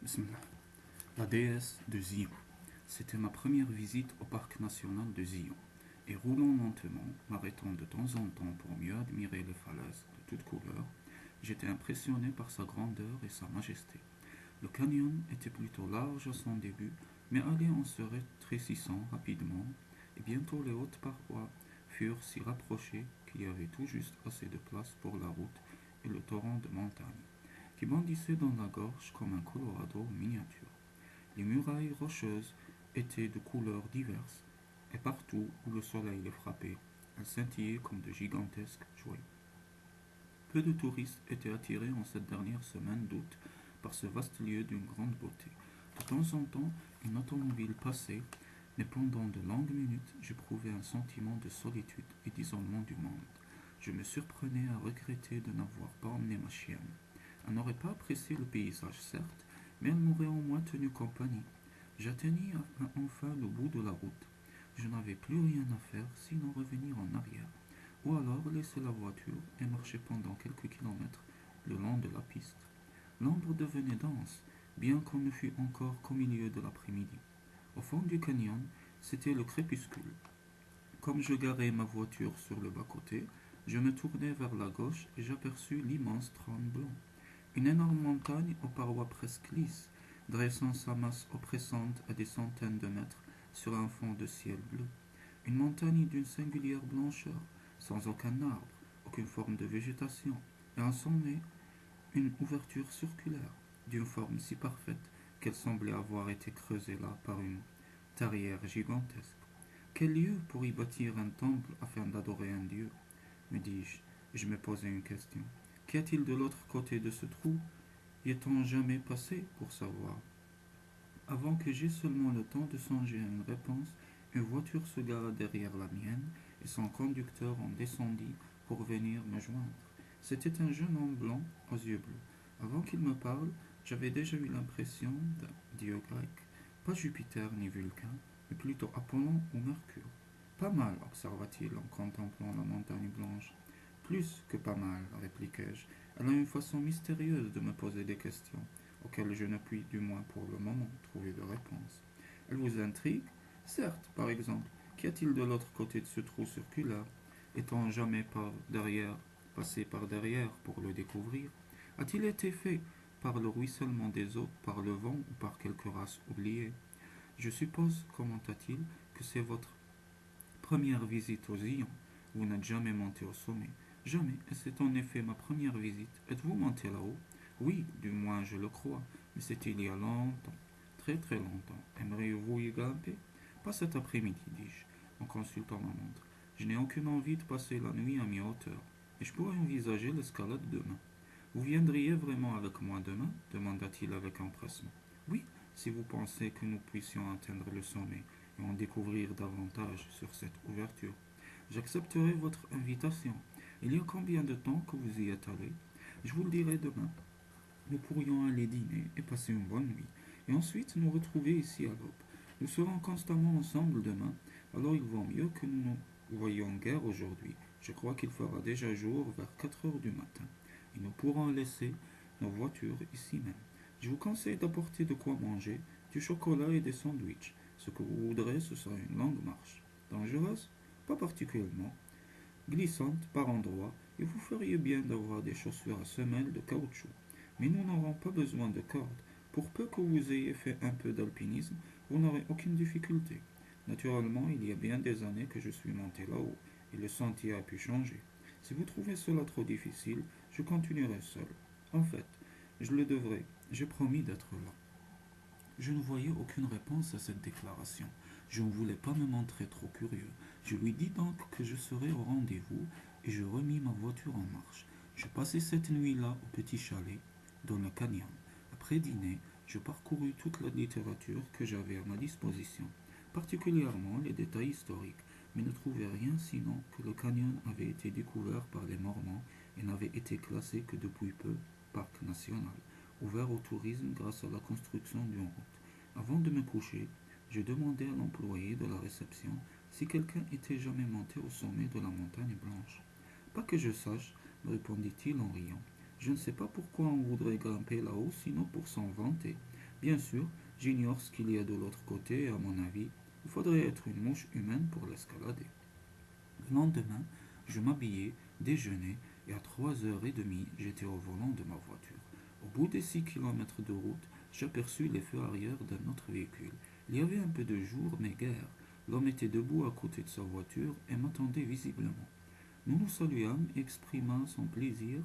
Bismillah. La déesse de Zion. C'était ma première visite au parc national de Zion. Et roulant lentement, m'arrêtant de temps en temps pour mieux admirer les falaises de toutes couleurs, j'étais impressionné par sa grandeur et sa majesté. Le canyon était plutôt large à son début, mais allait en se rétrécissant rapidement, et bientôt les hautes parois furent si rapprochées qu'il y avait tout juste assez de place pour la route et le torrent de montagne, qui bondissait dans la gorge comme un Colorado miniature. Les murailles rocheuses étaient de couleurs diverses, et partout où le soleil les frappait, elles scintillaient comme de gigantesques joyaux. Peu de touristes étaient attirés en cette dernière semaine d'août par ce vaste lieu d'une grande beauté. De temps en temps, une automobile passait, mais pendant de longues minutes, j'éprouvais un sentiment de solitude et d'isolement du monde. Je me surprenais à regretter de n'avoir pas emmené ma chienne. Elle n'aurait pas apprécié le paysage, certes, mais elle m'aurait au moins tenu compagnie. J'atteignis enfin le bout de la route. Je n'avais plus rien à faire sinon revenir en arrière, ou alors laisser la voiture et marcher pendant quelques kilomètres le long de la piste. L'ombre devenait dense, bien qu'on ne fût encore qu'au milieu de l'après-midi. Au fond du canyon, c'était le crépuscule. Comme je garais ma voiture sur le bas-côté, je me tournai vers la gauche et j'aperçus l'immense trône blanc. Une énorme montagne aux parois presque lisses, dressant sa masse oppressante à des centaines de mètres sur un fond de ciel bleu. Une montagne d'une singulière blancheur, sans aucun arbre, aucune forme de végétation, et en sommet, une ouverture circulaire, d'une forme si parfaite qu'elle semblait avoir été creusée là par une tarière gigantesque. Quel lieu pour y bâtir un temple afin d'adorer un dieu, me dis-je, et je me posais une question. Qu'y a-t-il de l'autre côté de ce trou? Y est-on jamais passé pour savoir? Avant que j'aie seulement le temps de songer à une réponse, une voiture se gara derrière la mienne et son conducteur en descendit pour venir me joindre. C'était un jeune homme blanc aux yeux bleus. Avant qu'il me parle, j'avais déjà eu l'impression d'un dieu grec, pas Jupiter ni Vulcain, mais plutôt Apollon ou Mercure. Pas mal, observa-t-il en contemplant la montagne blanche. Plus que pas mal, répliquai-je. Elle a une façon mystérieuse de me poser des questions, auxquelles je ne puis, du moins pour le moment, trouver de réponse. Elle vous intrigue? Certes, par exemple. Qu'y a-t-il de l'autre côté de ce trou circulaire? Est-on jamais passé par derrière pour le découvrir? A-t-il été fait par le ruissellement des eaux, par le vent ou par quelque race oubliée? Je suppose, commenta-t-il, que c'est votre première visite aux Zion. Vous n'êtes jamais monté au sommet. Jamais, et c'est en effet ma première visite. Êtes-vous monté là-haut? Oui, du moins je le crois, mais c'était il y a longtemps, très très longtemps. Aimeriez-vous y grimper? Pas cet après-midi, dis-je, en consultant ma montre. Je n'ai aucune envie de passer la nuit à mi-hauteur, et je pourrais envisager l'escalade demain. Vous viendriez vraiment avec moi demain? Demanda-t-il avec empressement. Oui, si vous pensez que nous puissions atteindre le sommet et en découvrir davantage sur cette ouverture. J'accepterai votre invitation. Il y a combien de temps que vous y êtes allé? Je vous le dirai demain. Nous pourrions aller dîner et passer une bonne nuit, et ensuite nous retrouver ici à l'aube. Nous serons constamment ensemble demain, alors il vaut mieux que nous nous voyions guère aujourd'hui. Je crois qu'il fera déjà jour vers 4 heures du matin, et nous pourrons laisser nos voitures ici même. Je vous conseille d'apporter de quoi manger, du chocolat et des sandwichs. Ce que vous voudrez, ce sera une longue marche. Dangereuse? Pas particulièrement. Glissante par endroits, et vous feriez bien d'avoir des chaussures à semelles de caoutchouc. Mais nous n'aurons pas besoin de cordes. Pour peu que vous ayez fait un peu d'alpinisme, vous n'aurez aucune difficulté. Naturellement, il y a bien des années que je suis monté là-haut, et le sentier a pu changer. Si vous trouvez cela trop difficile, je continuerai seul. En fait, je le devrais. J'ai promis d'être là. Je ne voyais aucune réponse à cette déclaration. Je ne voulais pas me montrer trop curieux. Je lui dis donc que je serais au rendez-vous et je remis ma voiture en marche. Je passai cette nuit-là au petit chalet, dans le canyon. Après dîner, je parcourus toute la littérature que j'avais à ma disposition, particulièrement les détails historiques, mais ne trouvai rien sinon que le canyon avait été découvert par les Mormons et n'avait été classé que depuis peu parc national, ouvert au tourisme grâce à la construction d'une route. Avant de me coucher, je demandai à l'employé de la réception si quelqu'un était jamais monté au sommet de la montagne blanche. Pas que je sache, me répondit-il en riant. Je ne sais pas pourquoi on voudrait grimper là-haut, sinon pour s'en vanter. Bien sûr, j'ignore ce qu'il y a de l'autre côté et à mon avis, il faudrait être une mouche humaine pour l'escalader. Le lendemain, je m'habillai, déjeunai, et à 3h30, j'étais au volant de ma voiture. Au bout des 6 kilomètres de route, j'aperçus les feux arrière d'un autre véhicule. Il y avait un peu de jour, mais guère. L'homme était debout à côté de sa voiture et m'attendait visiblement. Nous nous saluâmes et exprima son plaisir,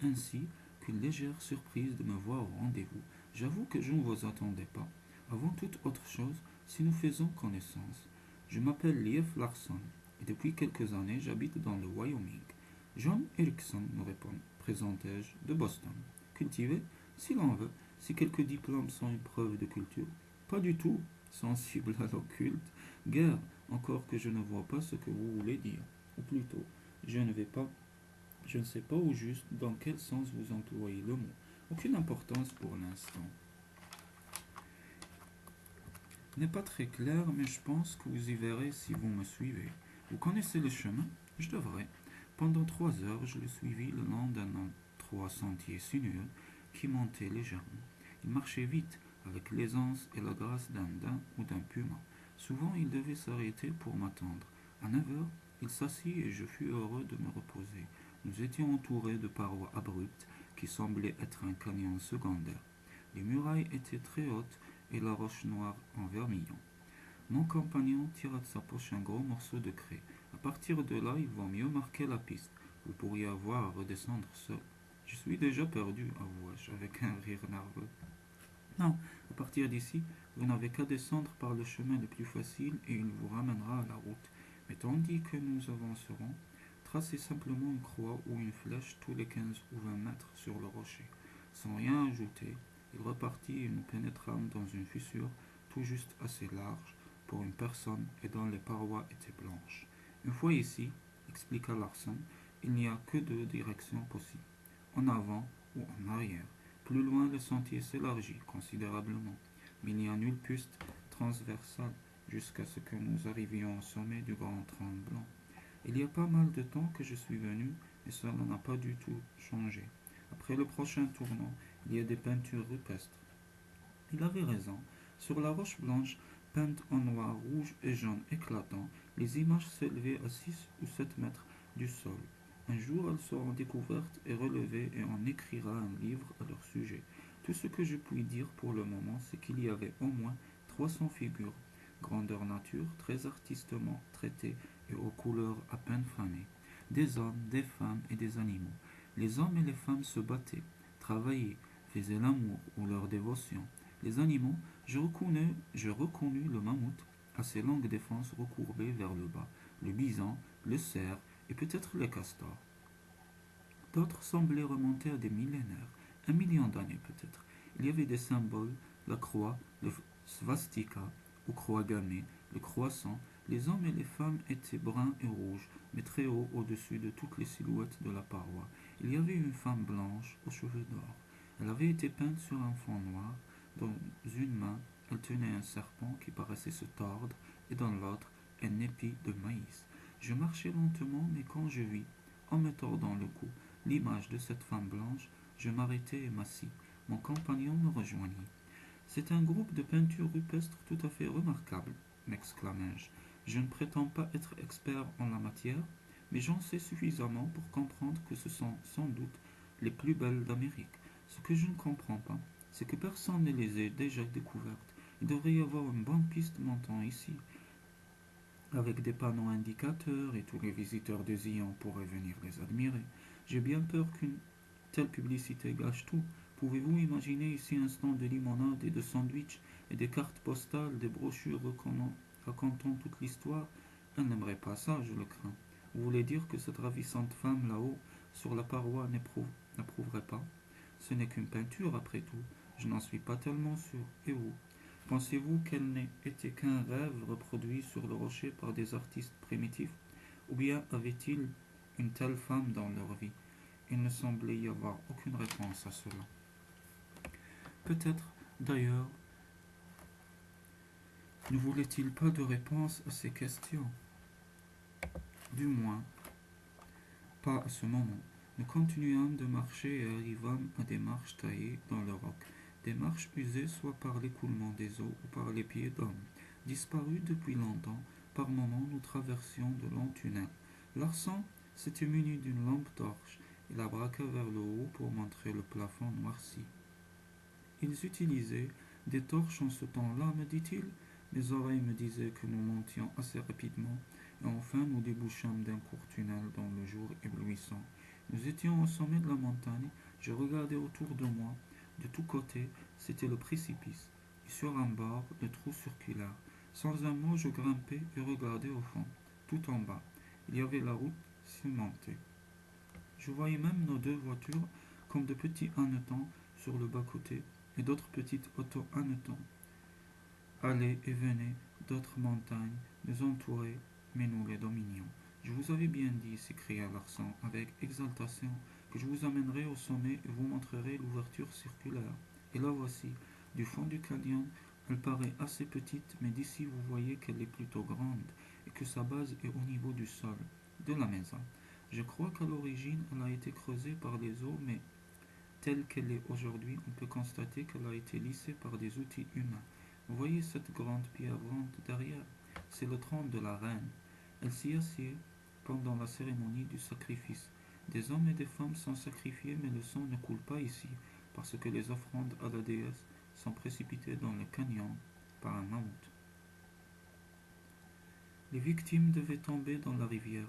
ainsi qu'une légère surprise de me voir au rendez-vous. J'avoue que je ne vous attendais pas. Avant toute autre chose, si nous faisons connaissance, je m'appelle Leif Larsson et depuis quelques années j'habite dans le Wyoming. John Erickson, me répond, présentai-je, de Boston. Cultivé, si l'on veut, si quelques diplômes sont une preuve de culture. Pas du tout, sensible à l'occulte, guère, encore que je ne vois pas ce que vous voulez dire. Ou plutôt, je ne vais pas, je ne sais pas au juste dans quel sens vous employez le mot. Aucune importance pour l'instant. N'est pas très clair, mais je pense que vous y verrez si vous me suivez. Vous connaissez le chemin? Je devrais. Pendant 3 heures, je le suivis le long d'un endroit sentier sinueux qui montait légèrement. Il marchait vite, avec l'aisance et la grâce d'un daim ou d'un puma. Souvent, il devait s'arrêter pour m'attendre. À 9 heures, il s'assit et je fus heureux de me reposer. Nous étions entourés de parois abruptes qui semblaient être un canyon secondaire. Les murailles étaient très hautes et la roche noire en vermillon. Mon compagnon tira de sa poche un gros morceau de craie. À partir de là, il vaut mieux marquer la piste. Vous pourriez avoir à redescendre seul. Je suis déjà perdu, avoua-je avec un rire nerveux. Non, à partir d'ici, vous n'avez qu'à descendre par le chemin le plus facile et il vous ramènera à la route. Mais tandis que nous avancerons, tracez simplement une croix ou une flèche tous les 15 ou 20 mètres sur le rocher. Sans rien ajouter, il repartit et nous pénétrâmes dans une fissure tout juste assez large pour une personne et dont les parois étaient blanches. Une fois ici, expliqua Larsen, il n'y a que deux directions possibles, en avant ou en arrière. Plus loin, le sentier s'élargit considérablement, mais il n'y a nulle piste transversale jusqu'à ce que nous arrivions au sommet du grand tremblant. Il y a pas mal de temps que je suis venu et cela n'a pas du tout changé. Après le prochain tournant, il y a des peintures rupestres. Il avait raison. Sur la roche blanche, peinte en noir, rouge et jaune éclatant, les images s'élevaient à 6 ou 7 mètres du sol. Un jour, elles seront découvertes et relevées et on écrira un livre à leur sujet. Tout ce que je puis dire pour le moment, c'est qu'il y avait au moins 300 figures, grandeur nature, très artistement traitées et aux couleurs à peine fanées. Des hommes, des femmes et des animaux. Les hommes et les femmes se battaient, travaillaient, faisaient l'amour ou leur dévotion. Les animaux, je reconnus le mammouth à ses longues défenses recourbées vers le bas, le bison, le cerf et peut-être le castor. D'autres semblaient remonter à des millénaires, 1 million d'années peut-être. Il y avait des symboles, la croix, le svastika, ou croix gammée, le croissant. Les hommes et les femmes étaient bruns et rouges, mais très haut au-dessus de toutes les silhouettes de la paroi. Il y avait une femme blanche aux cheveux d'or. Elle avait été peinte sur un fond noir. Dans une main, elle tenait un serpent qui paraissait se tordre, et dans l'autre, un épi de maïs. Je marchais lentement, mais quand je vis, en me tordant le cou, l'image de cette femme blanche, je m'arrêtai et m'assis. Mon compagnon me rejoignit. C'est un groupe de peintures rupestres tout à fait remarquable, m'exclamai-je. Je ne prétends pas être expert en la matière, mais j'en sais suffisamment pour comprendre que ce sont sans doute les plus belles d'Amérique. Ce que je ne comprends pas, c'est que personne ne les ait déjà découvertes. Il devrait y avoir une bonne piste montant ici, avec des panneaux indicateurs et tous les visiteurs de Zion pourraient venir les admirer. J'ai bien peur qu'une telle publicité gâche tout. Pouvez-vous imaginer ici un stand de limonade et de sandwich et des cartes postales, des brochures racontant toute l'histoire? Elle n'aimerait pas ça, je le crains. Vous voulez dire que cette ravissante femme là-haut, sur la paroi, n'approuverait pas? Ce n'est qu'une peinture, après tout. Je n'en suis pas tellement sûr. Et vous? Pensez-vous qu'elle n'ait été qu'un rêve reproduit sur le rocher par des artistes primitifs? Ou bien avait-il une telle femme dans leur vie? Il ne semblait y avoir aucune réponse à cela. Peut-être, d'ailleurs, ne voulait-il pas de réponse à ces questions. Du moins, pas à ce moment. Nous continuâmes de marcher et arrivâmes à des marches taillées dans le roc. des marches usées soit par l'écoulement des eaux ou par les pieds d'hommes, disparus depuis longtemps. Par moments, nous traversions de longs tunnels. Larsan s'était muni d'une lampe torche et la braqua vers le haut pour montrer le plafond noirci. Ils utilisaient des torches en ce temps-là, me dit-il. Mes oreilles me disaient que nous montions assez rapidement, et enfin nous débouchâmes d'un court tunnel dans le jour éblouissant. Nous étions au sommet de la montagne, je regardais autour de moi. De tous côtés, c'était le précipice, et sur un bord, le trou circulaire. Sans un mot, je grimpais et regardais au fond, tout en bas. Il y avait la route cimentée. Je voyais même nos deux voitures comme de petits hannetons sur le bas-côté, et d'autres petites autos hannetons allaient et venaient d'autres montagnes nous entouraient, mais nous les dominions. Je vous avais bien dit, s'écria Larsan avec exaltation, que je vous amènerai au sommet et vous montrerai l'ouverture circulaire. Et la voici, du fond du canyon. Elle paraît assez petite, mais d'ici vous voyez qu'elle est plutôt grande et que sa base est au niveau du sol, de la maison. Je crois qu'à l'origine elle a été creusée par les eaux, mais telle qu'elle est aujourd'hui, on peut constater qu'elle a été lissée par des outils humains. Vous voyez cette grande pierre ronde derrière? C'est le trône de la reine. Elle s'y assied pendant la cérémonie du sacrifice. Des hommes et des femmes sont sacrifiés, mais le sang ne coule pas ici, parce que les offrandes à la déesse sont précipitées dans le canyon par un mammouth. Les victimes devaient tomber dans la rivière.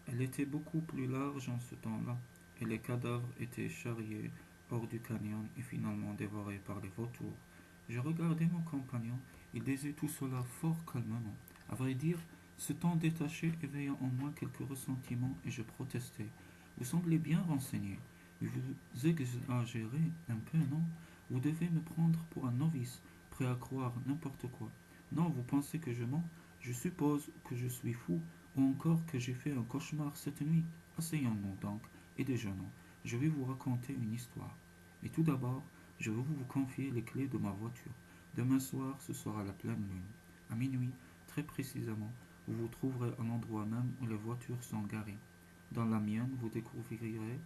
Elle était beaucoup plus large en ce temps-là, et les cadavres étaient charriés hors du canyon et finalement dévorés par les vautours. Je regardais mon compagnon, il disait tout cela fort calmement. À vrai dire, ce ton détaché éveilla en moi quelques ressentiments et je protestai. Vous semblez bien renseigné. Vous exagérez un peu, non? Vous devez me prendre pour un novice, prêt à croire n'importe quoi. Non, vous pensez que je mens? Je suppose que je suis fou, ou encore que j'ai fait un cauchemar cette nuit. Asseyons-nous donc, et déjeunons. Je vais vous raconter une histoire. Mais tout d'abord, je veux vous confier les clés de ma voiture. Demain soir, ce sera la pleine lune. À minuit, très précisément, vous vous trouverez à l'endroit même où les voitures sont garées. Dans la mienne, vous découvrirez,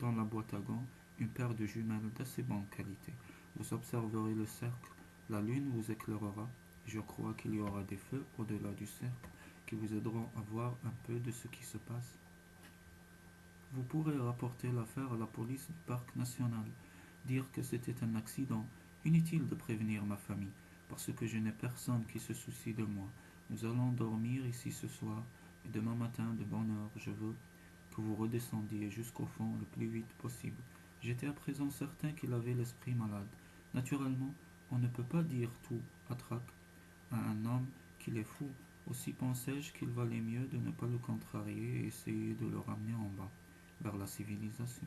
dans la boîte à gants, une paire de jumelles d'assez bonne qualité. Vous observerez le cercle, la lune vous éclairera. Je crois qu'il y aura des feux au-delà du cercle qui vous aideront à voir un peu de ce qui se passe. Vous pourrez rapporter l'affaire à la police du parc national, dire que c'était un accident. Inutile de prévenir ma famille, parce que je n'ai personne qui se soucie de moi. Nous allons dormir ici ce soir, et demain matin, de bonne heure, je veux que vous redescendiez jusqu'au fond le plus vite possible. J'étais à présent certain qu'il avait l'esprit malade. Naturellement, on ne peut pas dire tout à trac à un homme qu'il est fou. Aussi pensai-je qu'il valait mieux de ne pas le contrarier et essayer de le ramener en bas, vers la civilisation.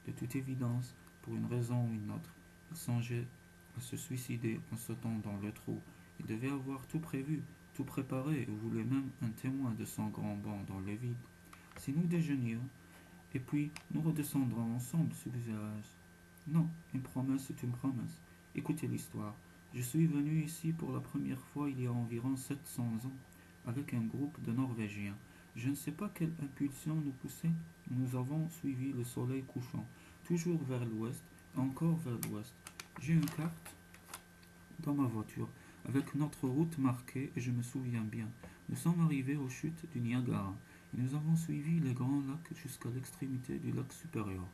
De toute évidence, pour une raison ou une autre, il songeait à se suicider en sautant dans le trou. Il devait avoir tout prévu, tout préparé, et voulait même un témoin de son grand bond dans le vide. Si nous déjeunions, et puis nous redescendrons ensemble, suggérai-je. Non, une promesse est une promesse. Écoutez l'histoire. Je suis venu ici pour la première fois il y a environ 700 ans, avec un groupe de Norvégiens. Je ne sais pas quelle impulsion nous poussait. Nous avons suivi le soleil couchant, toujours vers l'ouest, encore vers l'ouest. J'ai une carte dans ma voiture, avec notre route marquée, et je me souviens bien. Nous sommes arrivés aux chutes du Niagara, et nous avons suivi les grands lacs jusqu'à l'extrémité du lac supérieur.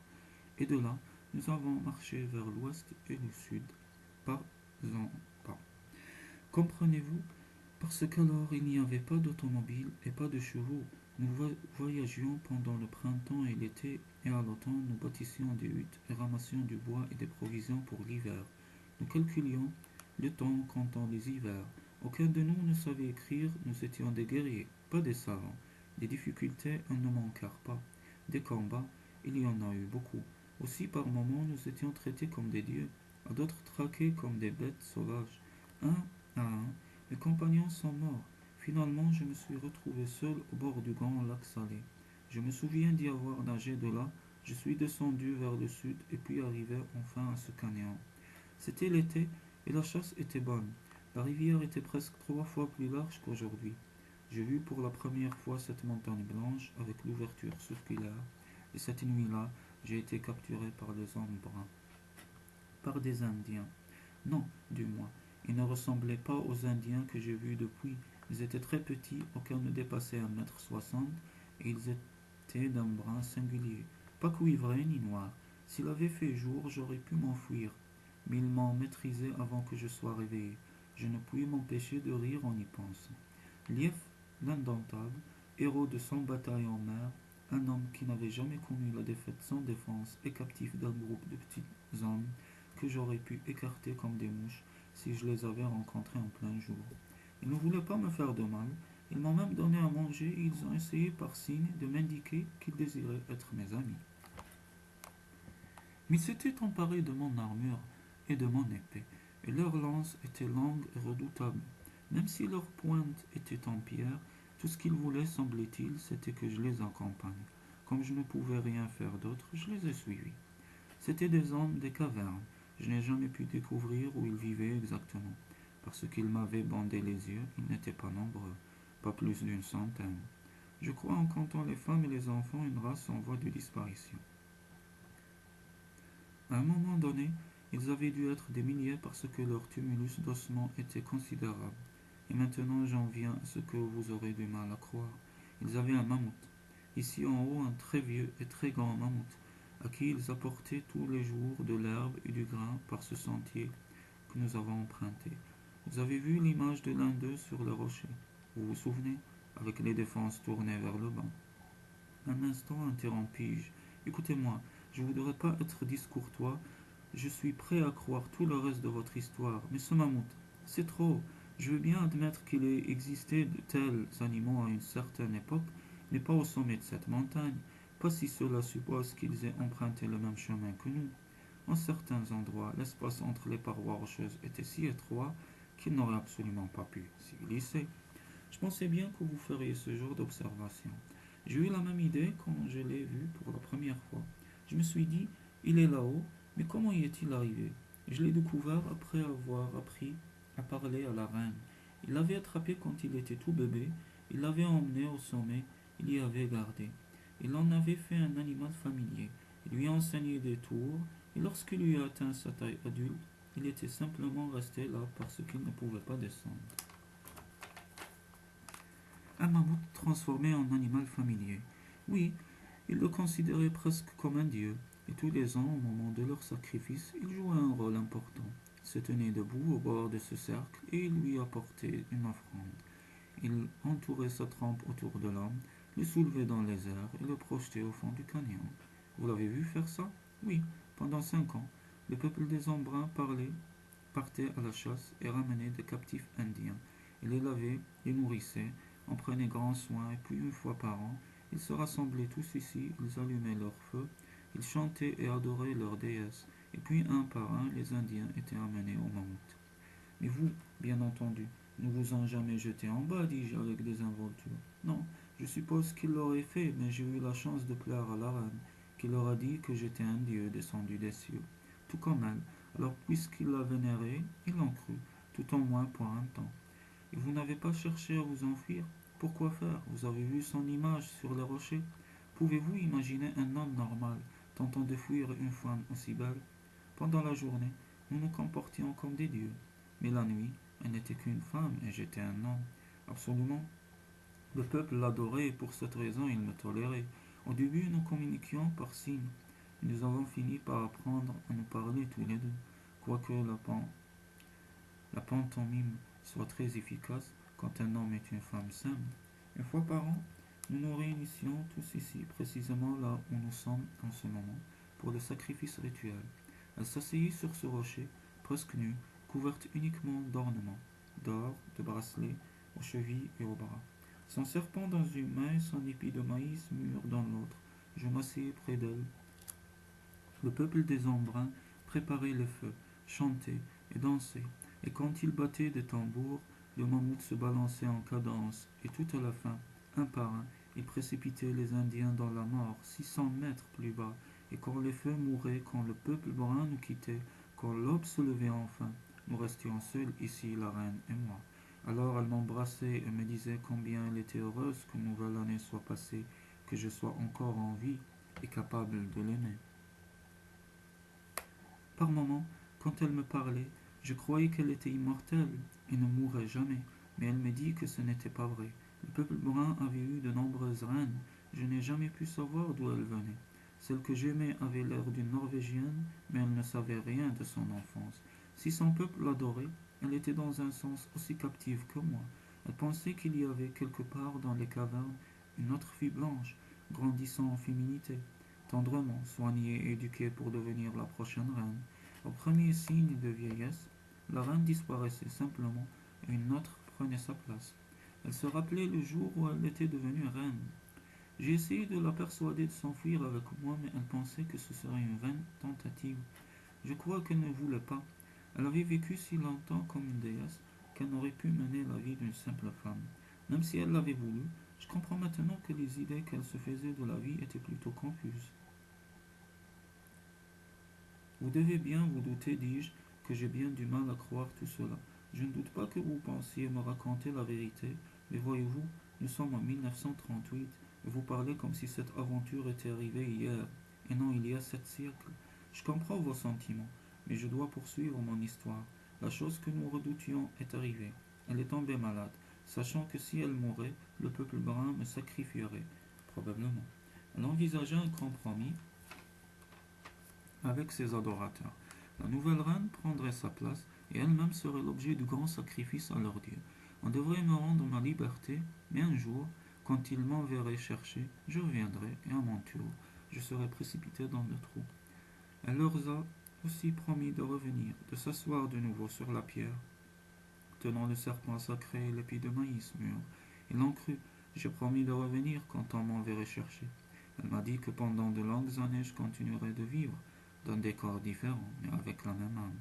Et de là, nous avons marché vers l'ouest et le sud, pas en pas. Comprenez-vous? Parce qu'alors il n'y avait pas d'automobile et pas de chevaux. Nous voyagions pendant le printemps et l'été, et à l'automne nous bâtissions des huttes et ramassions du bois et des provisions pour l'hiver. Nous calculions le temps comptant les hivers. Aucun de nous ne savait écrire, nous étions des guerriers, pas des savants. Des difficultés ne manquèrent pas. Des combats, il y en a eu beaucoup. Aussi par moments nous étions traités comme des dieux, à d'autres traqués comme des bêtes sauvages. Un à un, mes compagnons sont morts. Finalement, je me suis retrouvé seul au bord du grand lac salé. Je me souviens d'y avoir nagé de là. Je suis descendu vers le sud et puis arrivé enfin à ce canyon. C'était l'été et la chasse était bonne. La rivière était presque 3 fois plus large qu'aujourd'hui. J'ai vu pour la première fois cette montagne blanche avec l'ouverture circulaire, et cette nuit-là, j'ai été capturé par les hommes bruns, par des Indiens. Non, du moins. Ils ne ressemblaient pas aux Indiens que j'ai vus depuis. Ils étaient très petits, aucun ne dépassait 1,60 m, et ils étaient d'un brun singulier. Pas cuivrés ni noirs. S'il avait fait jour, j'aurais pu m'enfuir. Mais ils m'ont maîtrisé avant que je sois réveillé. Je ne puis m'empêcher de rire en y pensant. Lief, l'indomptable, héros de 100 batailles en mer, un homme qui n'avait jamais connu la défaite sans défense et captif d'un groupe de petits hommes que j'aurais pu écarter comme des mouches si je les avais rencontrés en plein jour. Ils ne voulaient pas me faire de mal, ils m'ont même donné à manger et ils ont essayé par signe de m'indiquer qu'ils désiraient être mes amis. Mais ils s'étaient emparés de mon armure et de mon épée, et leurs lances étaient longues et redoutables. Même si leurs pointes étaient en pierre, tout ce qu'ils voulaient, semblait-il, c'était que je les accompagne. Comme je ne pouvais rien faire d'autre, je les ai suivis. C'étaient des hommes des cavernes. Je n'ai jamais pu découvrir où ils vivaient exactement. Parce qu'ils m'avaient bandé les yeux, ils n'étaient pas nombreux, pas plus d'une centaine. Je crois en comptant les femmes et les enfants une race en voie de disparition. À un moment donné, ils avaient dû être des milliers parce que leur tumulus d'ossements était considérable. Et maintenant j'en viens à ce que vous aurez du mal à croire. Ils avaient un mammouth. Ici en haut, un très vieux et très grand mammouth, à qui ils apportaient tous les jours de l'herbe et du grain par ce sentier que nous avons emprunté. Vous avez vu l'image de l'un d'eux sur le rocher, vous vous souvenez, avec les défenses tournées vers le bas. Un instant, interrompis-je. Écoutez-moi, je ne voudrais pas être discourtois. Je suis prêt à croire tout le reste de votre histoire, mais ce mammouth, c'est trop. Je veux bien admettre qu'il ait existé de tels animaux à une certaine époque, mais pas au sommet de cette montagne. Pas si cela suppose qu'ils aient emprunté le même chemin que nous. En certains endroits, l'espace entre les parois rocheuses était si étroit qu'ils n'auraient absolument pas pu s'y glisser. Je pensais bien que vous feriez ce genre d'observation. J'ai eu la même idée quand je l'ai vu pour la première fois. Je me suis dit, il est là-haut, mais comment y est-il arrivé? Je l'ai découvert après avoir appris à parler à la reine. Il l'avait attrapé quand il était tout bébé, il l'avait emmené au sommet, il y avait gardé. Il en avait fait un animal familier. Il lui a enseigné des tours, et lorsqu'il lui a atteint sa taille adulte, il était simplement resté là parce qu'il ne pouvait pas descendre. Un mammouth transformé en animal familier. Oui, ils le considéraient presque comme un dieu, et tous les ans, au moment de leur sacrifice, il jouait un rôle important. Il se tenait debout au bord de ce cercle et il lui apportait une offrande. Il entourait sa trempe autour de l'homme, le soulevait dans les airs et le projetait au fond du canyon. Vous l'avez vu faire ça? Oui, pendant 5 ans, le peuple des Embruns partait à la chasse et ramenait des captifs indiens. Il les lavait, les nourrissait, en prenait grand soin, et puis une fois par an, ils se rassemblaient tous ici, ils allumaient leur feu, ils chantaient et adoraient leur déesse, et puis un par un, les Indiens étaient amenés au mammouth. Mais vous, bien entendu, ne vous en jamais jeté en bas, dis-je avec désinvolture. Non, je suppose qu'il l'aurait fait, mais j'ai eu la chance de plaire à la reine, qui leur a dit que j'étais un dieu descendu des cieux, tout comme elle. Alors, puisqu'il la vénérait, il en crut, tout au moins pour un temps. Et vous n'avez pas cherché à vous enfuir? Pourquoi faire? Vous avez vu son image sur les rochers? Pouvez-vous imaginer un homme normal tentant de fuir une femme aussi belle? Pendant la journée, nous nous comportions comme des dieux. Mais la nuit, elle n'était qu'une femme et j'étais un homme. Absolument. Le peuple l'adorait et pour cette raison il me tolérait. Au début, nous communiquions par signes. Nous avons fini par apprendre à nous parler tous les deux. Quoique la pantomime soit très efficace quand un homme et une femme s'aiment. Une fois par an, nous nous réunissions tous ici, précisément là où nous sommes en ce moment, pour le sacrifice rituel. Elle s'asseyait sur ce rocher, presque nue, couverte uniquement d'ornements, d'or, de bracelets, aux chevilles et aux bras. Son serpent dans une main et son épi de maïs mûr dans l'autre. Je m'asseyais près d'elle. Le peuple des Embruns préparait le feu, chantait et dansait, et quand il battait des tambours, le mammouth se balançait en cadence, et tout à la fin, un par un, il précipitait les Indiens dans la mort, 600 mètres plus bas, et quand les feux mouraient, quand le peuple brun nous quittait, quand l'aube se levait enfin, nous restions seuls ici, la reine et moi. Alors elle m'embrassait et me disait combien elle était heureuse qu'une nouvelle année soit passée, que je sois encore en vie et capable de l'aimer. Par moments, quand elle me parlait, Je croyais qu'elle était immortelle et ne mourrait jamais, mais elle me dit que ce n'était pas vrai. Le peuple brun avait eu de nombreuses reines. Je n'ai jamais pu savoir d'où elle venait. Celle que j'aimais avait l'air d'une Norvégienne, mais elle ne savait rien de son enfance. Si son peuple l'adorait, elle était dans un sens aussi captive que moi. Elle pensait qu'il y avait quelque part dans les cavernes une autre fille blanche, grandissant en féminité, tendrement soignée et éduquée pour devenir la prochaine reine. Au premier signe de vieillesse, la reine disparaissait simplement et une autre prenait sa place. Elle se rappelait le jour où elle était devenue reine. J'ai essayé de la persuader de s'enfuir avec moi, mais elle pensait que ce serait une vaine tentative. Je crois qu'elle ne voulait pas. Elle avait vécu si longtemps comme une déesse qu'elle n'aurait pu mener la vie d'une simple femme. Même si elle l'avait voulu, je comprends maintenant que les idées qu'elle se faisait de la vie étaient plutôt confuses. Vous devez bien vous douter, dis-je, que j'ai bien du mal à croire tout cela. Je ne doute pas que vous pensiez me raconter la vérité, mais voyez-vous, nous sommes en 1938 et vous parlez comme si cette aventure était arrivée hier, et non il y a 7 siècles. Je comprends vos sentiments, mais je dois poursuivre mon histoire. La chose que nous redoutions est arrivée. Elle est tombée malade, sachant que si elle mourait, le peuple brun me sacrifierait, probablement. Elle envisagea un compromis avec ses adorateurs. La nouvelle reine prendrait sa place et elle-même serait l'objet du grand sacrifice à leur dieu. On devrait me rendre ma liberté, mais un jour, quand ils m'enverraient chercher, je reviendrai et à mon tour, je serai précipité dans le trou. Elle leur a aussi promis de revenir, de s'asseoir de nouveau sur la pierre, tenant le serpent sacré et l'épi de maïs mûr. Ils l'ont cru. J'ai promis de revenir quand on m'enverrait chercher. Elle m'a dit que pendant de longues années je continuerai de vivre, dans des corps différents, mais avec la même âme.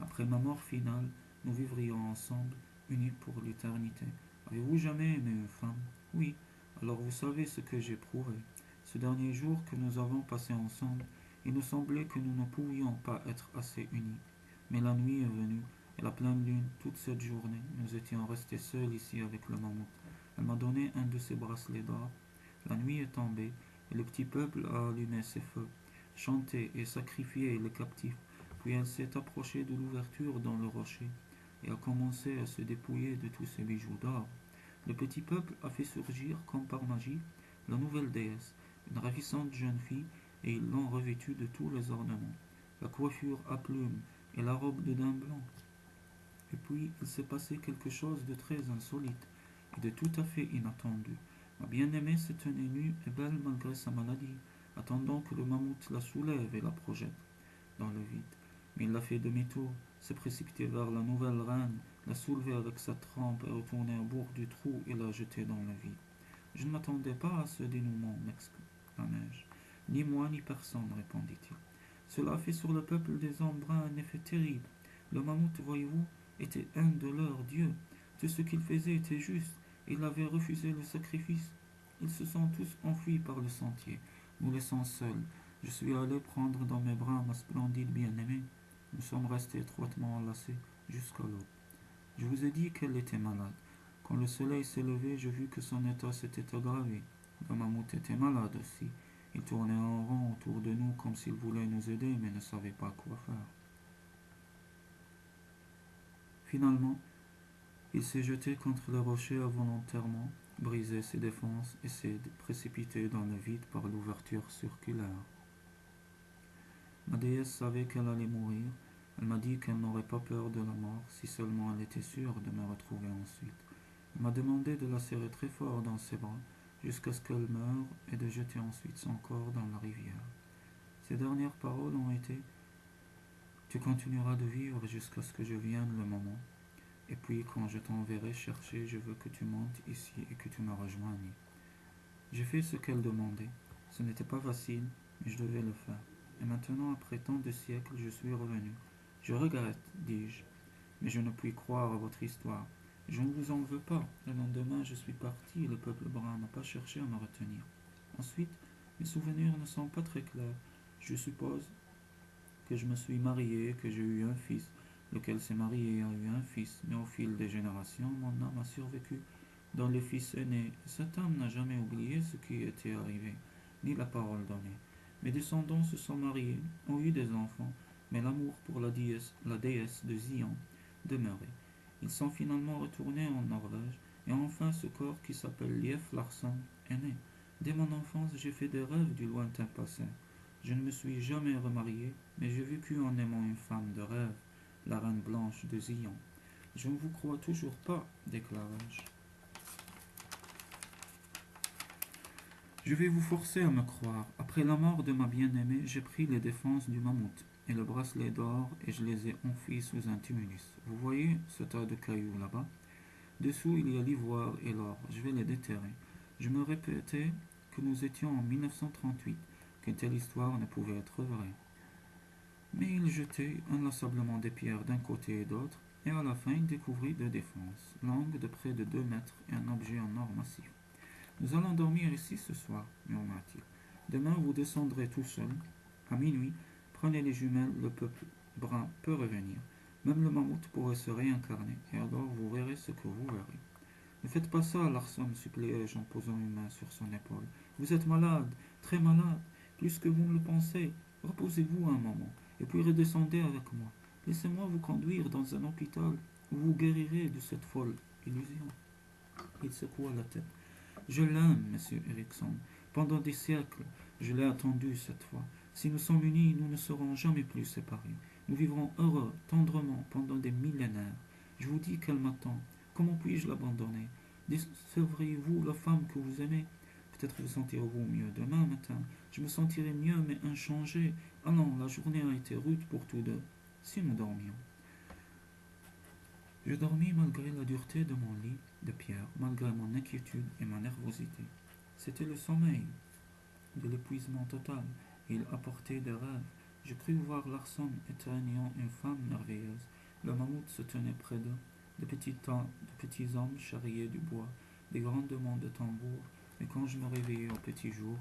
Après ma mort finale, nous vivrions ensemble, unis pour l'éternité. Avez-vous jamais aimé une femme? Oui. Alors vous savez ce que j'éprouvais. Ce dernier jour que nous avons passé ensemble, il nous semblait que nous ne pouvions pas être assez unis. Mais la nuit est venue, et la pleine lune, toute cette journée, nous étions restés seuls ici avec le mammouth. Elle m'a donné un de ses bracelets d'or. La nuit est tombée, et le petit peuple a allumé ses feux, chanté et sacrifié les captifs. Puis elle s'est approchée de l'ouverture dans le rocher, et a commencé à se dépouiller de tous ses bijoux d'or. Le petit peuple a fait surgir, comme par magie, la nouvelle déesse, une ravissante jeune fille, et ils l'ont revêtue de tous les ornements, la coiffure à plumes et la robe de daim blanc. Et puis il s'est passé quelque chose de très insolite et de tout à fait inattendu. Ma bien-aimée se tenait nue et belle malgré sa maladie, attendant que le mammouth la soulève et la projette dans le vide. Mais il l'a fait demi-tour, s'est précipité vers la nouvelle reine, l'a soulevée avec sa trempe et retourné au bord du trou et l'a jetée dans le vide. Je ne m'attendais pas à ce dénouement, m'exclamai-je. Ni moi ni personne, répondit-il. Cela a fait sur le peuple des Embruns un effet terrible. Le mammouth, voyez-vous, était un de leurs dieux. Tout ce qu'il faisait était juste. Il avait refusé le sacrifice. Ils se sont tous enfuis par le sentier, nous laissant seuls. Je suis allé prendre dans mes bras ma splendide bien-aimée. Nous sommes restés étroitement enlacés jusqu'à l'aube. Je vous ai dit qu'elle était malade. Quand le soleil s'est levé, je vis que son état s'était aggravé. Le mammouth était malade aussi. Il tournait en rond autour de nous comme s'il voulait nous aider, mais ne savait pas quoi faire. Finalement, il s'est jeté contre les rochers involontairement, brisé ses défenses et s'est précipité dans le vide par l'ouverture circulaire. Ma déesse savait qu'elle allait mourir. Elle m'a dit qu'elle n'aurait pas peur de la mort si seulement elle était sûre de me retrouver ensuite. Elle m'a demandé de la serrer très fort dans ses bras jusqu'à ce qu'elle meure et de jeter ensuite son corps dans la rivière. Ses dernières paroles ont été: tu continueras de vivre jusqu'à ce que je vienne le moment. Et puis quand je t'enverrai chercher, je veux que tu montes ici et que tu me rejoignes. J'ai fait ce qu'elle demandait. Ce n'était pas facile, mais je devais le faire. Et maintenant, après tant de siècles, je suis revenu. Je regrette, dis-je, mais je ne puis croire à votre histoire. Je ne vous en veux pas. Le lendemain, je suis parti et le peuple brun n'a pas cherché à me retenir. Ensuite, mes souvenirs ne sont pas très clairs. Je suppose que je me suis marié, que j'ai eu un fils, lequel s'est marié et a eu un fils, mais au fil des générations, mon âme a survécu dans le fils aîné. Cet âme n'a jamais oublié ce qui était arrivé, ni la parole donnée. Mes descendants se sont mariés, ont eu des enfants, mais l'amour pour la déesse de Zion demeurait. Ils sont finalement retournés en Norvège, et enfin ce corps qui s'appelle Lief Larsson est né. Dès mon enfance, j'ai fait des rêves du lointain passé. Je ne me suis jamais remarié, mais j'ai vécu en aimant une femme de rêve, la reine blanche de Zion. Je ne vous crois toujours pas, déclarai-je. Je vais vous forcer à me croire. Après la mort de ma bien-aimée, j'ai pris les défenses du mammouth et le bracelet d'or et je les ai enfuis sous un tumulus. Vous voyez ce tas de cailloux là-bas? Dessous, il y a l'ivoire et l'or. Je vais les déterrer. Je me répétais que nous étions en 1938, qu'une telle histoire ne pouvait être vraie. Mais il jetait inlassablement des pierres d'un côté et d'autre, et à la fin il découvrit deux défenses, longues de près de 2 mètres et un objet en or massif. Nous allons dormir ici ce soir, murmura-t-il. Demain vous descendrez tout seul. À minuit, prenez les jumelles, le peuple brun peut revenir. Même le mammouth pourrait se réincarner, et alors vous verrez ce que vous verrez. Ne faites pas ça, Larson, suppliai-je en posant une main sur son épaule. Vous êtes malade, très malade, plus que vous ne le pensez. Reposez-vous un moment, et puis redescendez avec moi. Laissez-moi vous conduire dans un hôpital où vous guérirez de cette folle illusion. Il secoua la tête. Je l'aime, monsieur Erickson. Pendant des siècles, je l'ai attendu cette fois. Si nous sommes unis, nous ne serons jamais plus séparés. Nous vivrons heureux, tendrement, pendant des millénaires. Je vous dis qu'elle m'attend. Comment puis-je l'abandonner? Décevriez-vous la femme que vous aimez? Peut-être vous sentirez-vous mieux demain matin. Je me sentirai mieux, mais inchangé. Ah non, la journée a été rude pour tous deux. Si nous dormions. Je dormis malgré la dureté de mon lit de pierre, malgré mon inquiétude et ma nervosité. C'était le sommeil de l'épuisement total, et il apportait des rêves. Je crus voir Larson étreignant une femme merveilleuse. Le mammouth se tenait près d'eux, de petits hommes charriés du bois, des grandements de tambour, et quand je me réveillai au petit jour,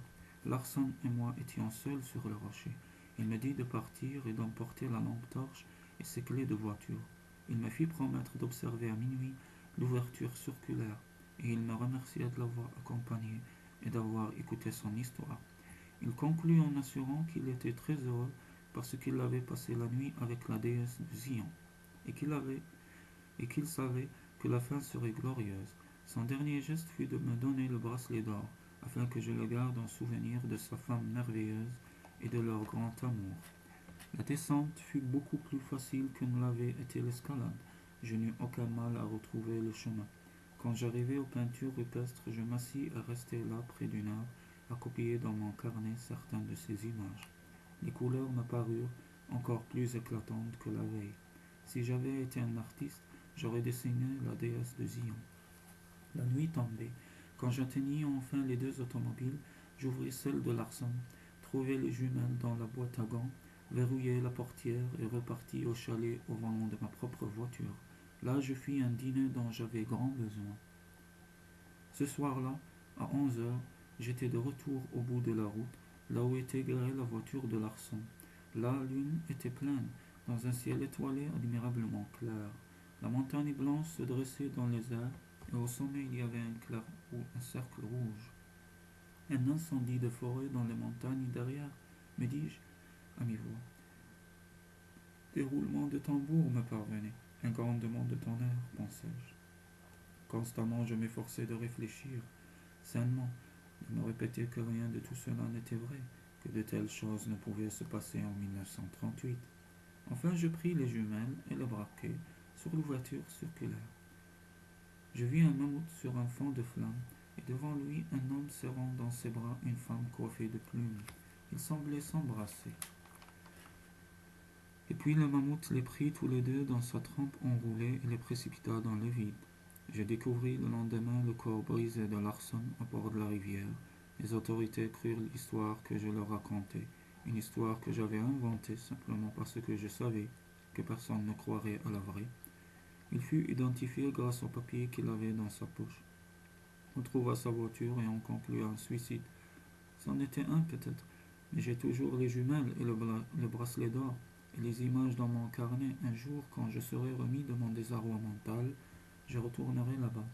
Larson et moi étions seuls sur le rocher. Il me dit de partir et d'emporter la lampe torche et ses clés de voiture. Il me fit promettre d'observer à minuit l'ouverture circulaire, et il me remercia de l'avoir accompagné et d'avoir écouté son histoire. Il conclut en assurant qu'il était très heureux parce qu'il avait passé la nuit avec la déesse de Zion, et qu'il savait que la fin serait glorieuse. Son dernier geste fut de me donner le bracelet d'or, afin que je le garde en souvenir de sa femme merveilleuse et de leur grand amour. La descente fut beaucoup plus facile que ne l'avait été l'escalade. Je n'eus aucun mal à retrouver le chemin. Quand j'arrivai aux peintures rupestres, je m'assis et restai là près d'une heure, à copier dans mon carnet certaines de ces images. Les couleurs me parurent encore plus éclatantes que la veille. Si j'avais été un artiste, j'aurais dessiné la déesse de Zion. La nuit tombait. Quand j'atteignis enfin les deux automobiles, j'ouvris celle de Larson, trouvai les jumelles dans la boîte à gants, verrouillai la portière et repartis au chalet au volant de ma propre voiture. Là, je fis un dîner dont j'avais grand besoin. Ce soir-là, à 11 heures, j'étais de retour au bout de la route, là où était garée la voiture de Larson. La lune était pleine, dans un ciel étoilé admirablement clair. La montagne blanche se dressait dans les airs, et au sommet il y avait un cercle rouge. Un incendie de forêt dans les montagnes derrière, me dis-je à mi-voix. Des roulements de tambour me parvenaient, un grondement de tonnerre, pensai-je. Constamment je m'efforçais de réfléchir, sainement, de me répéter que rien de tout cela n'était vrai, que de telles choses ne pouvaient se passer en 1938. Enfin je pris les jumelles et le braquet sur l'ouverture circulaire. Je vis un mammouth sur un fond de flammes, et devant lui un homme serrant dans ses bras une femme coiffée de plumes. Ils semblaient s'embrasser. Et puis le mammouth les prit tous les deux dans sa trempe enroulée et les précipita dans le vide. Je découvris le lendemain le corps brisé de Larson à bord de la rivière. Les autorités crurent l'histoire que je leur racontais, une histoire que j'avais inventée simplement parce que je savais que personne ne croirait à la vraie. Il fut identifié grâce au papier qu'il avait dans sa poche. On trouva sa voiture et on conclut un suicide. C'en était un peut-être, mais j'ai toujours les jumelles et le bracelet d'or et les images dans mon carnet. Un jour, quand je serai remis de mon désarroi mental, je retournerai là-bas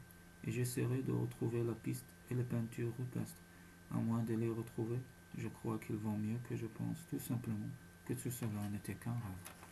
et j'essaierai de retrouver la piste et les peintures rupestres. À moins de les retrouver, je crois qu'il vaut mieux que je pense tout simplement que tout cela n'était qu'un rêve.